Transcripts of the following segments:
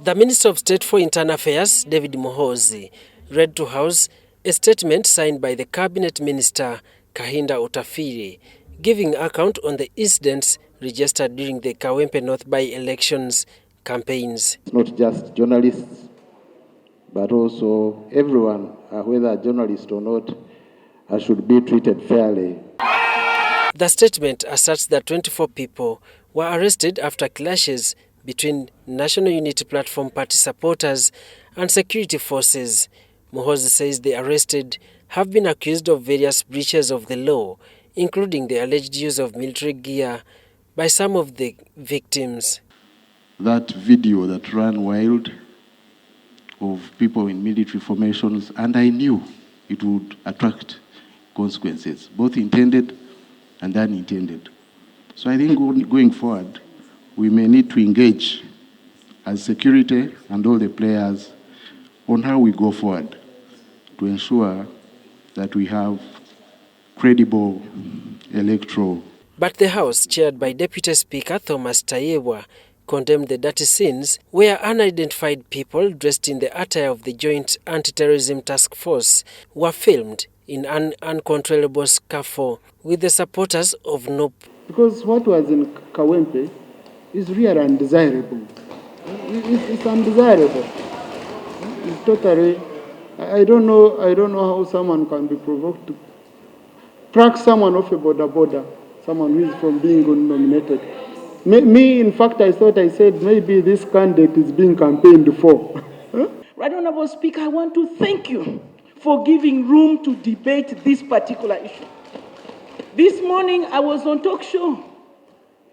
The Minister of State for Internal Affairs, David Muhoozi, read to House a statement signed by the Cabinet Minister, Kahinda Utafiri, giving account on the incidents registered during the Kawempe North By-Elections campaigns. It's not just journalists, but also everyone, whether a journalist or not, should be treated fairly. The statement asserts that 24 people were arrested after clashes between National Unity Platform Party supporters and security forces. Muhoozi says the arrested have been accused of various breaches of the law, including the alleged use of military gear by some of the victims. That video that ran wild of people in military formations, and I knew it would attract consequences, both intended and unintended. So I think going forward, we may need to engage as security and all the players on how we go forward to ensure that we have credible electoral. But the House, chaired by Deputy Speaker Thomas Tayebwa, condemned the dirty scenes where unidentified people dressed in the attire of the Joint Anti-Terrorism Task Force were filmed in an uncontrollable scuffle with the supporters of NOP. Because what was in Kawempe is really undesirable. It's undesirable. It's totally. I don't know how someone can be provoked to track someone off a border, someone who is from being nominated. Me, in fact, I said maybe this candidate is being campaigned for. Right Honorable Speaker, I want to thank you for giving room to debate this particular issue. This morning, I was on talk show.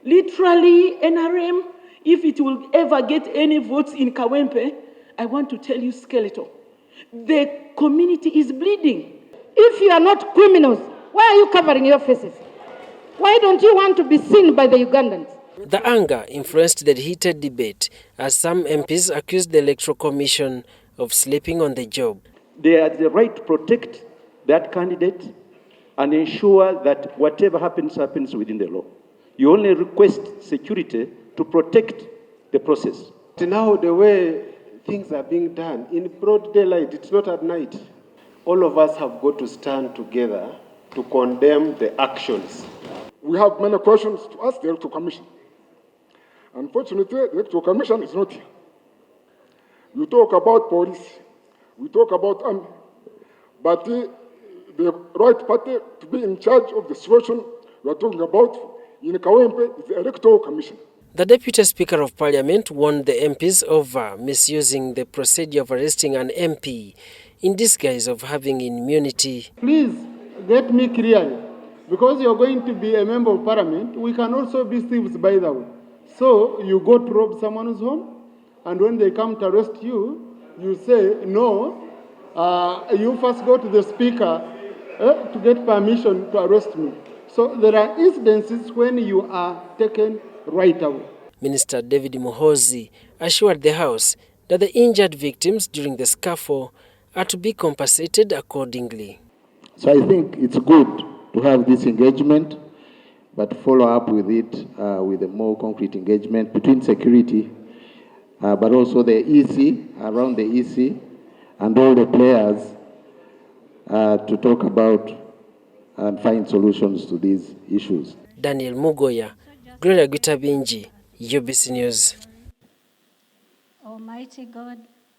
Literally, NRM, if it will ever get any votes in Kawempe, I want to tell you, skeletal, the community is bleeding. If you are not criminals, why are you covering your faces? Why don't you want to be seen by the Ugandans? The anger influenced the heated debate as some MPs accused the Electro Commission of sleeping on the job. They have the right to protect that candidate and ensure that whatever happens, happens within the law. You only request security to protect the process. Now the way things are being done, in broad daylight, it's not at night. All of us have got to stand together to condemn the actions. We have many questions to ask the Electro Commission. Unfortunately, the Electro Commission is not here. You talk about police, we talk about army, but the right party to be in charge of the situation we are talking about in Kawempe is the Electro Commission. The Deputy Speaker of Parliament warned the MPs over misusing the procedure of arresting an MP in disguise of having immunity. Please get me clearly. Because you're going to be a member of Parliament, we can also be thieves, by the way. So you go to rob someone's home, and when they come to arrest you, you say, no, you first go to the Speaker to get permission to arrest me. So there are incidences when you are taken right away. Minister David Muhoozi assured the House that the injured victims during the scuffle are to be compensated accordingly. So I think it's good to have this engagement, but follow up with it with a more concrete engagement between security, but also the EC, around the EC, and all the players to talk about and find solutions to these issues. Daniel Mugoya, Gloria Gwitabinji, UBC News. Almighty God,